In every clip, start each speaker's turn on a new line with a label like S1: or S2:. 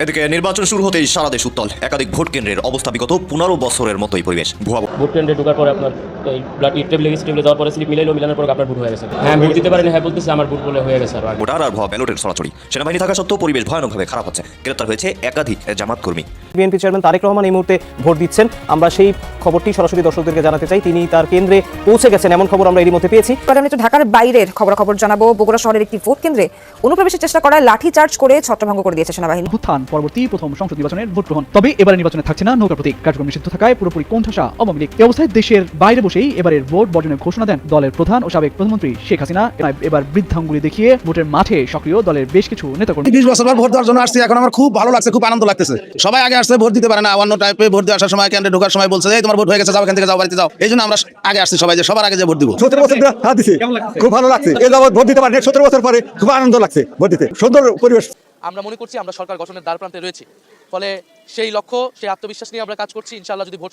S1: এদিকে নির্বাচন শুরু হতেই সারা দেশ উত্তল। একাধিক ভোট কেন্দ্রের অবস্থা বিগত 15 বছরের মতোই পরিবেশ। ভুয়া
S2: ভোট কেন্দ্রে ঢোকার পরে আপনার এই ব্লাড টেবিলে যাওয়ার পরে স্লিপ মিলানোর পর আপনার ভোট হয়ে গেছে। হ্যাঁ, ভোট দিতে পারেনি, হ্যাঁ বলতেছে আমার ভোট বলে হয়ে গেছে। আর
S1: ভোটার আর ভুয়া ব্যালটের ছড়াছড়ি। সেনাবাহিনী থাকা সত্ত্বেও পরিবেশ ভয়ানকভাবে খারাপ হচ্ছে। গ্রেপ্তার হয়েছে একাধিক জামাত কর্মী।
S3: বিএনপি চেয়ারম্যান তারেক রহমান এই মুহূর্তে ভোট দিচ্ছেন। আমরা সেই খবরটি সরাসরি দর্শকদেরকে জানাতে চাই। তিনি তার কেন্দ্রে পৌঁছে গেছেন, এমন খবর আমরা এরই মধ্যে পেয়েছি।
S4: আমি একটু ঢাকার বাইরের খবরাখবর জানাবো। বগুড়া শহরের একটি ভোট কেন্দ্রে অনুপ্রবেশের চেষ্টা করায় লাঠিচার্জ করে ছত্রভঙ্গ করে দিয়েছে সেনাবাহিনী।
S5: ভূত্থান পরবর্তী প্রথম সংসদ নির্বাচনের ভোট গ্রহণ। তবে এবারের নির্বাচনে থাকছে না নৌকা প্রতীক। কার্যক্রম নিষিদ্ধ থাকায় পুরোপুরি কোণঠাসা আওয়ামী লীগ। এই অবস্থায় দেশের বাইরে বসেই এবারের ভোট বর্জনের ঘোষণা দেন দলের প্রধান ও সাবেক প্রধানমন্ত্রী শেখ হাসিনা। এবার বৃদ্ধাঙ্গুলি দেখিয়ে ভোটের মাঠে সক্রিয় দলের বেশ কিছু নেতাকর্মী।
S6: 20 বছর পর ভোট দেওয়ার জন্য আসছি, এখন আমার খুব ভালো লাগছে, খুব আনন্দ লাগতেছে। সবাই আগে আসছে, ভোট দিতে পারে না। অন্য টাইপে ভোট দিয়ে আসার সময় কেন্দ্রে ঢোকার সময় বলছে এই তোমার ভোট হয়ে গেছে, যাও এখান থেকে, যাও বাড়িতে যাও। এই জন্য আমরা আগে আসছি সবাই, যে সবার আগে যে ভোট দিব।
S7: 17 বছর হাত দিছি, খুব ভালো লাগছে। এই যাবত ভোট দিতে পারি 17 বছর পরে, খুব আনন্দ লাগছে ভোট দিতে। সুন্দর পরিবেশ।
S8: আমরা মনে করছি আমরা সরকার গঠনের দ্বারপ্রান্তে রয়েছি। ফলে সেই লক্ষ্য, সেই আত্মবিশ্বাস নিয়ে আমরা কাজ করছি। ইনশাআল্লাহ যদি ভোট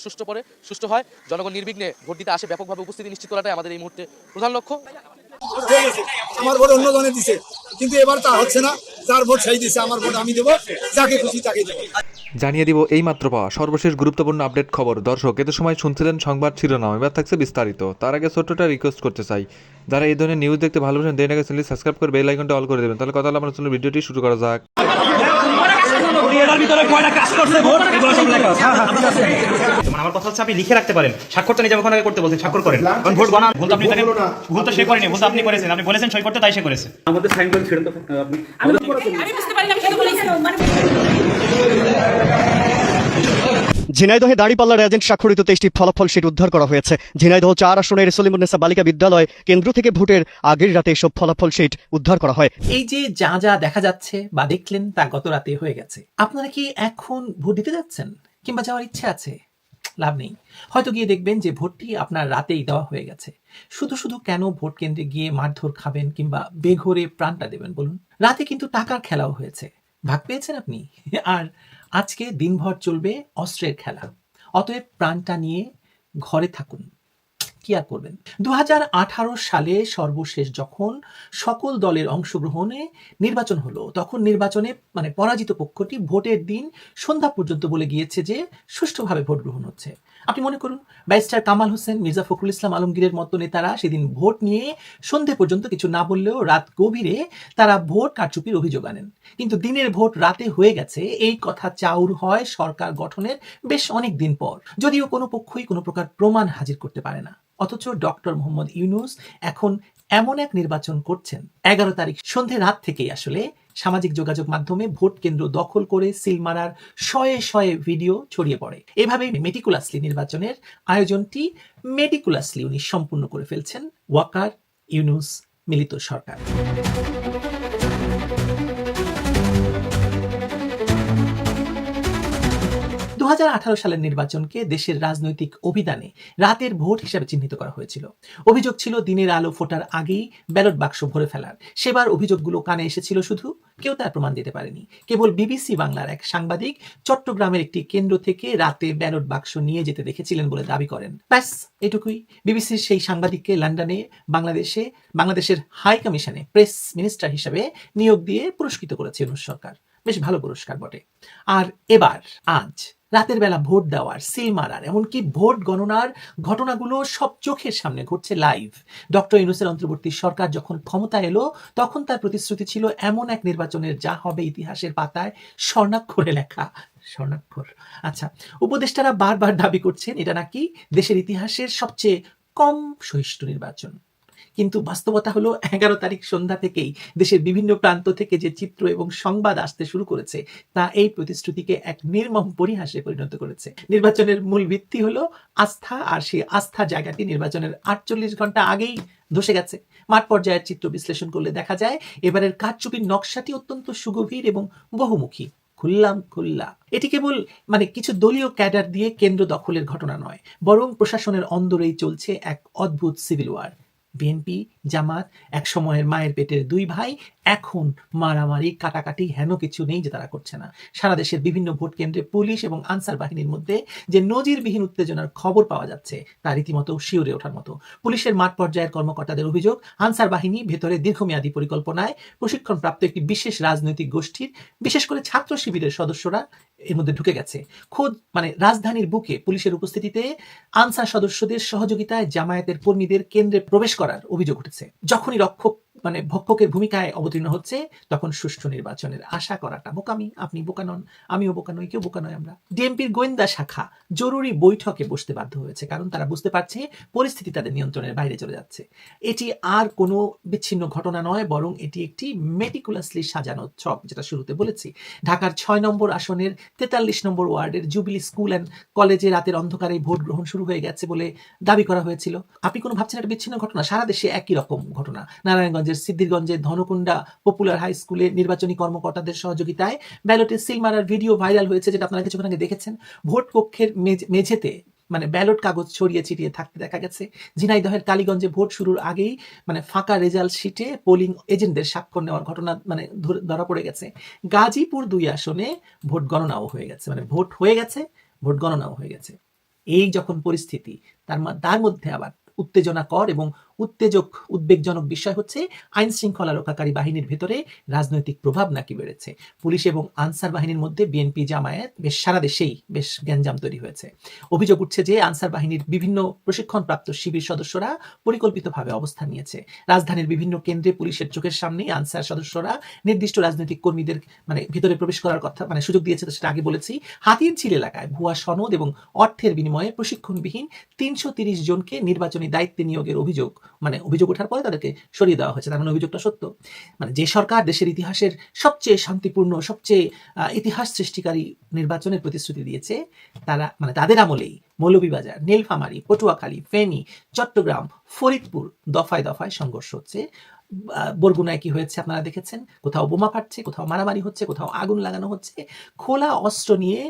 S8: সুষ্ঠু হয়, জনগণ নির্বিঘ্নে ভোট দিতে আসে, ব্যাপকভাবে উপস্থিতি নিশ্চিত করাটাই আমাদের এই মুহূর্তে প্রধান লক্ষ্য।
S9: আমার ভোট অন্য জনে দিছে, কিন্তু এবার তা হচ্ছে না। যার ভোট সেই দিছে, আমার ভোট আমি দেবো, যাকে খুশি তাকে দেবো।
S10: জানিয়ে দিব এই মাত্র পাওয়া সর্বশেষ গুরুত্বপূর্ণ আপডেট খবর। দর্শক, এত সময় শুনছিলেন সংবাদ শিরোনাম, এবার থাকছে বিস্তারিত। তার আগে ছোট্টটা রিকোয়েস্ট করতে চাই, যারা এই ধরনের নিউজ দেখতে ভালোবাসেন দেন আগে চ্যানেলটি সাবস্ক্রাইব করে বেল আইকনটা অল করে দেবেন। তাহলে কথা হলো আমরা চলুন ভিডিওটি শুরু করা যাক।
S11: আমার কথা হচ্ছে আপনি লিখে রাখতে পারেন, স্বাক্ষরটা নিজে ওখানে করতে বলছেন, স্বাক্ষর করেন। ভোট বানান, ভুল আপনি তাকে ভুল তো সে করেনি, ভুল আপনি করেছেন, আপনি বলেছেন সই করতে, তাই সে করেছে। আমাদের সাইন করে ছেড়ে দেন আপনি। আমি বুঝতে পারি না, আমি শুধু বলেছি।
S3: ঝিনাইদহে দাঁড়িপাল্লার এজেন্ট স্বাক্ষরিত 23টি ফলাফল শীট উদ্ধার করা হয়েছে। ঝিনাইদহ 4 আসনের সলিমুন্নেসা বালিকা বিদ্যালয় কেন্দ্র থেকে ভোটের আগের রাতে এসব ফলাফল শীট উদ্ধার করা হয়।
S12: এই যে যা যা দেখা যাচ্ছে বা দেখলেন তা গত রাতে হয়ে গেছে। আপনারা কি এখন ভোট দিতে যাচ্ছেন কিংবা যাওয়ার ইচ্ছে আছে? লাভ নেই, হয়তো গিয়ে দেখবেন যে ভোটটি আপনার রাতেই দেওয়া হয়ে গেছে। শুধু শুধু কেন ভোট কেন্দ্রে গিয়ে মারধর খাবেন কিংবা বেঘরে প্রাণটা দেবেন বলুন? রাতে কিন্তু টাকার খেলাও হয়েছে, ভাগ পেয়েছেন আপনি। আর আজকে দিনভর চলবে অস্ত্রের খেলা। অতএব প্রাণটা নিয়ে ঘরে থাকুন, কি আর করবেন। 2018 সালে সর্বশেষ যখন সকল দলের অংশগ্রহণে নির্বাচন হলো, তখন নির্বাচনে পরাজিত পক্ষটি ভোটের দিন সন্ধ্যা পর্যন্ত বলে গিয়েছে যে সুষ্ঠুভাবে ভোট গ্রহণ হচ্ছে। আপনি মনে করুন, ব্যারিস্টার কামাল হোসেন, মির্জা ফখরুল ইসলাম আলমগীরের মতো নেতারা সেদিন ভোট নিয়ে সন্ধ্যে পর্যন্ত কিছু না বললেও রাত গভীরে তারা ভোট কারচুপির অভিযোগ আনেন। কিন্তু দিনের ভোট রাতে হয়ে গেছে, এই কথা চাউর হয় সরকার গঠনের বেশ অনেক দিন পর, যদিও কোনো পক্ষই কোনো প্রকার প্রমাণ হাজির করতে পারে না। অথচ ডক্টর মোহাম্মদ ইউনূস এখন এমন এক নির্বাচন করছেন, 11 তারিখ সন্ধে রাত থেকেই আসলে সামাজিক যোগাযোগ মাধ্যমে ভোট কেন্দ্র দখল করে সিল মারার শয়ে শয়ে ভিডিও ছড়িয়ে পড়ে। এভাবে মেটিকুলাসলি নির্বাচনের আয়োজনটি মেটিকুলাসলি উনি সম্পূর্ণ করে ফেলছেন ওয়াকার ইউনূস মিলিত সরকার। 2018 সালের নির্বাচনকে দেশের রাজনৈতিক অভিধানে রাতের ভোট হিসেবে চিহ্নিত করা হয়েছিল। অভিযোগ ছিল দিনের আলো ফোটার আগেই ব্যালট বাক্স ভরে ফেলার। সেবার অভিযোগগুলো কানে এসেছিল, শুধু কেউ তার প্রমাণ দিতে পারেনি। কেবল বিবিসি বাংলার এক সাংবাদিক চট্টগ্রামের একটি কেন্দ্র থেকে রাতে ব্যালট বাক্স নিয়ে যেতে দেখেছিলেন বলে দাবি করেন। ব্যাস এটুকুই। বিবিসির সেই সাংবাদিককে লন্ডনে বাংলাদেশের হাই কমিশনে প্রেস মিনিস্টার হিসেবে নিয়োগ দিয়ে পুরস্কৃত করেছে ইউনূস সরকার। বেশ ভালো পুরস্কার বটে। আর এবার আজ রাতের বেলা ভোট দেওয়ার, সিল মারার, এমনকি ভোট গণনার ঘটনাগুলো সব চোখের সামনে ঘটছে লাইভ। ডক্টর ইউনূসের অন্তর্বর্তী সরকার যখন ক্ষমতা এলো, তখন তার প্রতিশ্রুতি ছিল এমন এক নির্বাচনের যা হবে ইতিহাসের পাতায় স্বর্ণাক্ষরে লেখা। স্বর্ণাক্ষর। আচ্ছা, উপদেষ্টারা বারবার দাবি করছেন এটা নাকি দেশের ইতিহাসের সবচেয়ে কম সহিষ্ণু নির্বাচন। কিন্তু বাস্তবতা হলো 11 তারিখ সন্ধ্যা থেকেই দেশের বিভিন্ন প্রান্ত থেকে যে চিত্র এবং সংবাদ আসতে শুরু করেছে, তা এই প্রতিশ্রুতিকে এক নির্মম পরিহাসে পরিণত করেছে। নির্বাচনের মূল ভিত্তি হলো আস্থা, আর সেই আস্থা জায়গাটি নির্বাচনের 48 ঘন্টা আগেই ধসে গেছে। মাঠ পর্যায়ের চিত্র বিশ্লেষণ করলে দেখা যায় এবারের কারচুপির নকশাটি অত্যন্ত সুগভীর এবং বহুমুখী। খুল্লা এটি কেবল কিছু দলীয় ক্যাডার দিয়ে কেন্দ্র দখলের ঘটনা নয়, বরং প্রশাসনের অন্দরেই চলছে এক অদ্ভুত সিভিল ওয়ার। বিএনপি জামাত এক সময়ের মায়ের পেটের দুই ভাই, এখন মারামারি কাটাকাটি হেন কিছু নেই যে তারা করছে না। সারা দেশের বিভিন্ন ভোট কেন্দ্রে পুলিশ এবং আনসার বাহিনীর মধ্যে যে নজিরবিহীন উত্তেজনার খবর পাওয়া যাচ্ছে তা রীতিমতো শিউরে ওঠার মতো। পুলিশের মাঠ পর্যায়ের কর্মকর্তাদের অভিযোগ, আনসার বাহিনী ভেতরে দীর্ঘমেয়াদী পরিকল্পনায় প্রশিক্ষণপ্রাপ্ত একটি বিশেষ রাজনৈতিক গোষ্ঠীর, বিশেষ করে ছাত্র শিবিরের সদস্যরা এর মধ্যে ঢুকে গেছে। খোদ রাজধানীর বুকে পুলিশের উপস্থিতিতে আনসার সদস্যদের সহযোগিতায় জামায়াতের কর্মীদের কেন্দ্রে প্রবেশ করার অভিযোগ উঠেছে। যখনই রক্ষক ভক্ষকের ভূমিকায় অবতীর্ণ হচ্ছে, তখন সুষ্ঠু নির্বাচনের আশা করাটা বোকামি। আপনি বোকা নন, আমিও বোকা নই, কেউ বোকা নয় আমরা। ডিএমপির গোয়েন্দা শাখা জরুরি বৈঠকে বসতে বাধ্য হয়েছে, কারণ তারা বুঝতে পারছে পরিস্থিতি তাদের নিয়ন্ত্রণের বাইরে চলে যাচ্ছে। এটি আর কোনো বিচ্ছিন্ন ঘটনা নয়, বরং এটি একটি মেটিকুলাসলি সাজানো ছক, যেটা শুরুতে বলেছি। ঢাকার 6 নম্বর আসনের 43 নম্বর ওয়ার্ডের জুবিলি স্কুল অ্যান্ড কলেজে রাতের অন্ধকারে ভোট গ্রহণ শুরু হয়ে গেছে বলে দাবি করা হয়েছিল। আপনি কোনো ভাবছেন একটা বিচ্ছিন্ন ঘটনা? সারা দেশে একই রকম ঘটনা। নারায়ণগঞ্জের সিদ্ধিরগঞ্জের ধনকুন্ডা পপুলার হাই স্কুলে নির্বাচনী কর্মকর্তাদের সহযোগিতায় ব্যালটে সিল মারার ভিডিও ভাইরাল হয়েছে, যেটা আপনারা কিছুক্ষণ আগে দেখেছেন। ভোট কক্ষের মেঝেতে ব্যালট কাগজ ছড়িয়ে ছিটিয়ে থাকতে দেখা গেছে। ঝিনাইদহের কালীগঞ্জে ভোট শুরুর আগেই ফাঁকা রেজাল্ট শিটে পোলিং এজেন্টদের স্বাক্ষর নেওয়ার ঘটনা ধরা পড়ে গেছে। গাজীপুর 2 আসনে ভোট গণনাও হয়ে গেছে, ভোট হয়ে গেছে, ভোট গণনাও হয়ে গেছে। এই যখন পরিস্থিতি, তার মধ্যে আবার উত্তেজনাকর এবং উদ্বেগজনক বিষয় হচ্ছে আইন শৃঙ্খলা রক্ষাকারী বাহিনীর ভেতরে রাজনৈতিক প্রভাব নাকি বেড়েছে। পুলিশ এবং আনসার বাহিনীর মধ্যে বিএনপি জামায়াত বেশ সারা দেশেই বেশ গ্যাঞ্জাম তৈরি হয়েছে। অভিযোগ উঠছে যে আনসার বাহিনীর বিভিন্ন প্রশিক্ষণপ্রাপ্ত শিবির সদস্যরা পরিকল্পিতভাবে অবস্থান নিয়েছে। রাজধানীর বিভিন্ন কেন্দ্রে পুলিশের চোখের সামনেই আনসার সদস্যরা নির্দিষ্ট রাজনৈতিক কর্মীদের ভিতরে প্রবেশ করার কথা সুযোগ দিয়েছে, সেটা আগে বলেছি। হাতিরঝিল এলাকায় ভুয়া সনদ এবং অর্থের বিনিময়ে প্রশিক্ষণবিহীন 330 জনকে নির্বাচনী দায়িত্বে নিয়োগের অভিযোগ ওঠার পরে তাদেরকে সরিয়ে দেওয়া হয়েছে। তার অভিযোগটা সত্য। যে সরকার দেশের ইতিহাসের সবচেয়ে শান্তিপূর্ণ, সবচেয়ে ইতিহাস সৃষ্টিকারী নির্বাচনের প্রতিশ্রুতি দিয়েছে, তারা তাদের আমলেই মৌলভীবাজার, নীলফামারী, পটুয়াখালী, ফেনী, চট্টগ্রাম, ফরিদপুর দফায় দফায় সংঘর্ষ হচ্ছে। বরগুনায় কি হয়েছে আপনারা দেখেছেন। কোথাও বোমা ফাটছে, কোথাও মারামারি হচ্ছে, কোথাও আগুন লাগানো হচ্ছে। খোলা অস্ত্র নিয়ে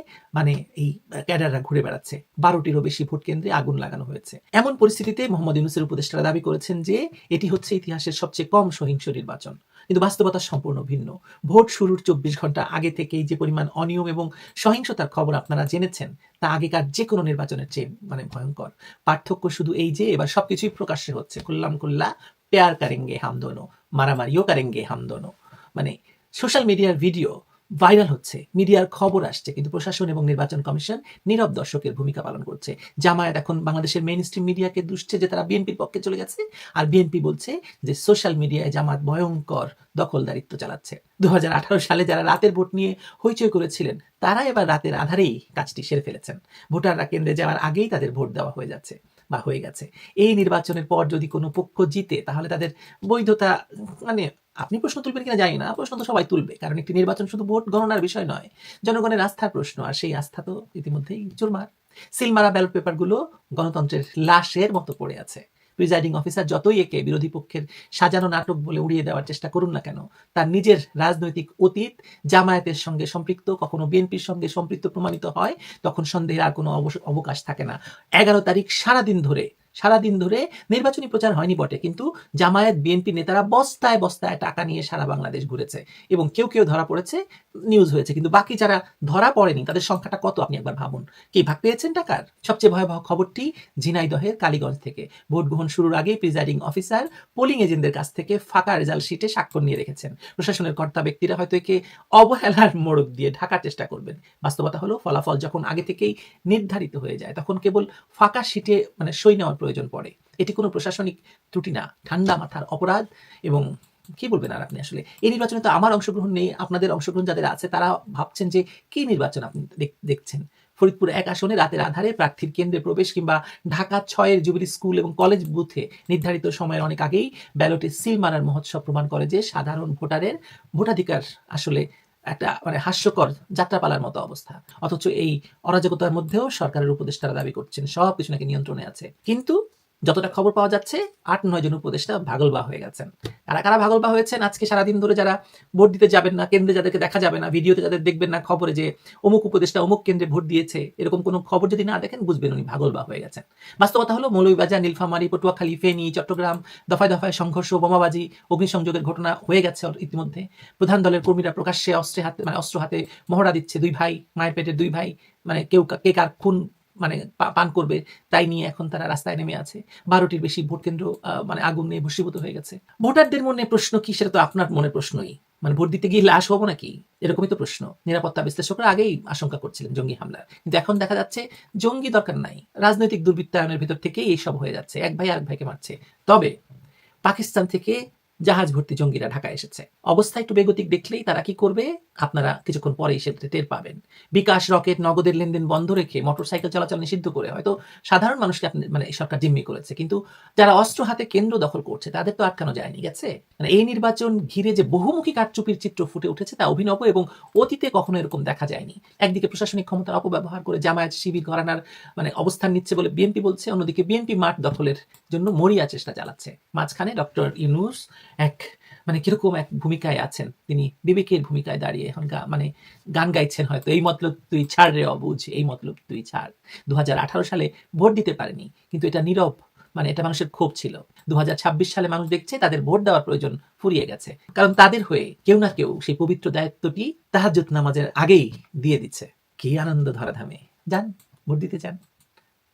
S12: এই ক্যাডাররা ঘুরে বেড়াচ্ছে। 12টিরও বেশি ভোট কেন্দ্রে আগুন লাগানো হয়েছে। এমন পরিস্থিতিতে মোহাম্মদ ইউনূসের উপদেষ্টারা দাবি করেছেন যে এটি হচ্ছে ইতিহাসের সবচেয়ে কম সহিংস নির্বাচন, কিন্তু বাস্তবতা সম্পূর্ণ ভিন্ন। ভোট শুরুর 24 ঘন্টা আগে থেকেই যে পরিমাণ অনিয়ম এবং সহিংসতার খবর আপনারা জেনেছেন, তা আগেকার যে কোনো নির্বাচনের চেয়ে ভয়ঙ্কর। পার্থক্য শুধু এই যে এবার সবকিছুই প্রকাশ্যে হচ্ছে। খুল্লা প্যার করেঙ্গে হাম দোনো, মারামারিও করেঙ্গে হাম দোনো। সোশ্যাল মিডিয়ার ভিডিও ভাইরাল হচ্ছে, মিডিয়ার খবর আসছে, কিন্তু প্রশাসন এবং নির্বাচন কমিশন নীরব দর্শকের ভূমিকা পালন করছে। জামায়াত এখন বাংলাদেশের মেইন স্ট্রিম মিডিয়াকে দুষছে যে তারা বিএনপির পক্ষে চলে গেছে, আর বিএনপি বলছে যে সোশ্যাল মিডিয়ায় জামাত ভয়ঙ্কর দখলদারিত্ব চালাচ্ছে। 2018 সালে যারা রাতের ভোট নিয়ে হইচই করেছিলেন, তারা এবার রাতের আধারেই কাজটি সেরে ফেলেছেন। ভোটাররা কেন্দ্রে যাওয়ার আগেই তাদের ভোট দেওয়া হয়ে যাচ্ছে বা হয়ে গেছে। এই নির্বাচনের পর যদি কোনো পক্ষ জিতে, তাহলে তাদের বৈধতা আপনি প্রশ্ন তুলবেন কিনা জানি না, প্রশ্ন তো সবাই তুলবে, কারণ একটি নির্বাচন শুধু ভোট গণনার বিষয় নয়, জনগণের আস্থার প্রশ্ন। আর সেই আস্থা তো ইতিমধ্যেই চুরমার। সিলমারা ব্যালট পেপারগুলো গণতন্ত্রের লাশের মতো পড়ে আছে। প্রিজাইডিং অফিসার যতই একে বিরোধী পক্ষের সাজানো নাটক বলে উড়িয়ে দেওয়ার চেষ্টা করুন না কেন, তার নিজের রাজনৈতিক অতীত জামায়াতের সঙ্গে সম্পৃক্ত, কখনো বিএনপির সঙ্গে সম্পৃক্ত প্রমাণিত হয়, তখন সন্দেহের আর কোনো অবকাশ থাকে না। 11 তারিখ সারাদিন ধরে নির্বাচনী প্রচার হয়নি বটে, কিন্তু জামায়াত বিএনপি নেতারা বস্তায় বস্তায় টাকা নিয়ে সারা বাংলাদেশ ঘুরেছে এবং কেউ ধরা পড়েছে, নিউজ হয়েছে। কিন্তু বাকি যারা ধরা পড়েনি, তাদের সংখ্যাটা কত আপনি একবার ভাবুন। কি ভাগ পেয়েছেন টাকার? সবচেয়ে ভয়াবহ খবরটি ঝিনাইদহের কালীগঞ্জ থেকে। ভোট গ্রহণ শুরুর আগেই প্রিজাইডিং অফিসার পোলিং এজেন্টদের কাছ থেকে ফাঁকা রেজাল্ট শিটে স্বাক্ষর নিয়ে রেখেছেন। প্রশাসনের কর্তা ব্যক্তিরা হয়তো একে অবহেলার মোড়ক দিয়ে ঢাকার চেষ্টা করবেন। বাস্তবতা হলো, ফলাফল যখন আগে থেকেই নির্ধারিত হয়ে যায়, তখন কেবল ফাঁকা শিটে সই নেওয়ার প্রয়োজন পড়ে। এটি কোনো প্রশাসনিক ত্রুটি না, ঠান্ডা মাথার অপরাধ। এবং কি বলবেন আর আপনি? আসলে এই নির্বাচনে তো আমার অংশগ্রহণ নেই, আপনাদের অংশগ্রহণ যাদের আছে তারা ভাবছেন যে কি নির্বাচন আপনি দেখছেন। ফরিদপুর 1 আসনে রাতের আধারে প্রার্থীর কেন্দ্রে প্রবেশ, কিংবা ঢাকা 6 জুবিলি স্কুল এবং কলেজ বুথে নির্ধারিত সময়ের অনেক আগেই ব্যালটে সিল মারার মহোৎসব প্রমাণ করে যে সাধারণ ভোটারের ভোটাধিকার আসলে একটা হাস্যকর যাত্রাপালার মতো অবস্থা। অথচ এই অরাজকতার মধ্যেও সরকারের উপদেষ্টারা দাবি করছেন সবকিছু নাকি নিয়ন্ত্রণে আছে। কিন্তু যতটা খবর পাওয়া যাচ্ছে 8-9 জন উপদেষ্টা ভাগলবা হয়ে গেছেন। কারা কারা ভাগলবা হয়েছেন আজকে সারাদিন ধরে যারা ভোট দিতে যাবেন না, কেন্দ্রে যাদেরকে দেখা যাবে না, ভিডিওতে যাদের দেখবেন না খবরে যে অমুক উপদেষ্টা অমুক কেন্দ্রে ভোট দিয়েছে, এরকম কোনো খবর যদি না দেখেন বুঝবেন উনি ভাগলবা হয়ে গেছেন। বাস্তবতা হলো মৌলভীবাজার, নীলফামারী, পটুয়াখালী, ফেনী, চট্টগ্রাম দফায় দফায় সংঘর্ষ, বোমাবাজি, অগ্নিসংযোগের ঘটনা হয়ে গেছে ইতিমধ্যে। প্রধান দলের কর্মীরা প্রকাশ্যে অস্ত্র হাতে মহড়া দিচ্ছে, 2 ভাই, মায়ের পেটের 2 ভাই, মানে কে কার খুন মানে পান করবে তাই নিয়ে এখন তারা রাস্তায় নেমে আছে। 12টির বেশি ভোট কেন্দ্র মানে আগুন নিয়ে ভস্মীভূত হয়ে গেছে। ভোটারদের মনে প্রশ্ন কি, সেটা তো আপনার মনে প্রশ্নই। মানে ভোট দিতে গিয়ে লাশ হবো নাকি, এরকমই তো প্রশ্ন। নিরাপত্তা বিশ্লেষকরা আগেই আশঙ্কা করছিলেন জঙ্গি হামলার, কিন্তু এখন দেখা যাচ্ছে জঙ্গি দরকার নাই, রাজনৈতিক দুর্বৃত্তায়নের ভিতর থেকেই এইসব হয়ে যাচ্ছে। এক ভাই আরেক ভাইকে মারছে। তবে পাকিস্তান থেকে জাহাজ ভর্তি জঙ্গিরা ঢাকায় এসেছে। অবস্থা একটু বেগতিক দেখলেই তারা কি করবে আপনারা কিছুক্ষণ পরেই সেটা টের পাবেন। বিকাশ, রকেট, নগদের লেনদেন বন্ধ রেখে মোটরসাইকেল চলাচল নিষিদ্ধ করে হয়তো সাধারণ মানুষকে মানে সরকার জিম্মি করেছে, কিন্তু যারা অস্ত্র হাতে কেন্দ্র দখল করছে তাদের তো আটকানো যায়নি গেছে। মানে এই নির্বাচন ঘিরে যে বহুমুখী কারচুপির চিত্র ফুটে উঠেছে তা অভিনব এবং অতীতে কখনো এরকম দেখা যায়নি। একদিকে প্রশাসনিক ক্ষমতার অপব্যবহার করে জামায়াত শিবির ঘরানার মানে অবস্থান নিচ্ছে বলে বিএনপি বলছে, অন্যদিকে বিএনপি মাঠ দখলের জন্য মরিয়া চেষ্টা চালাচ্ছে। মাঝখানে ডক্টর ইউনূস এক মানে কিরকম এক ভূমিকায় আছেন, তিনি বিবেকের ভূমিকায় দাঁড়িয়ে এখন মানে গান গাইছেন হয়তো, এই মতলব তুই ছাড় রে অবুঝ, এই মতলব তুই ছাড়। 2018 সালে ভোট দিতে পারেনি, কিন্তু এটা নীরব, মানে এটা মানুষের ক্ষোভ ছিল। 2026 সালে মানুষ দেখছে তাদের ভোট দেওয়ার প্রয়োজন ফুরিয়ে গেছে, কারণ তাদের হয়ে কেউ না কেউ সেই পবিত্র দায়িত্বটি তাহাজ্জুদ নামাজের আগেই দিয়ে দিচ্ছে। কি আনন্দ ধরাধামে, যান ভোট দিতে যান,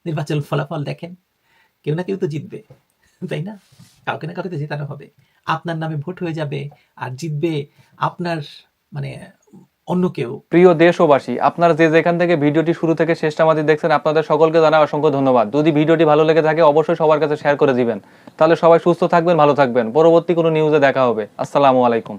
S12: নির্বাচন ফলাফল দেখেন, কেউ না কেউ তো জিতবে, তাই না? কাউকে না কাউকে তো জেতানো হবে, আপনার নামে ভোট হয়ে যাবে, আর জিতবে আপনার মানে অন্য কেউ।
S13: প্রিয় দেশবাসী, আপনারা যে যেখান থেকে ভিডিওটি শুরু থেকে শেষটা আমাদের দেখছেন, আপনাদের সকলকে জানাই অসংখ্য ধন্যবাদ। যদি ভিডিওটি ভালো লেগে থাকে অবশ্যই সবার কাছে শেয়ার করে দিবেন, তাহলে সবাই সুস্থ থাকবেন, ভালো থাকবেন। পরবর্তী কোনো নিউজে দেখা হবে। আসসালামু আলাইকুম।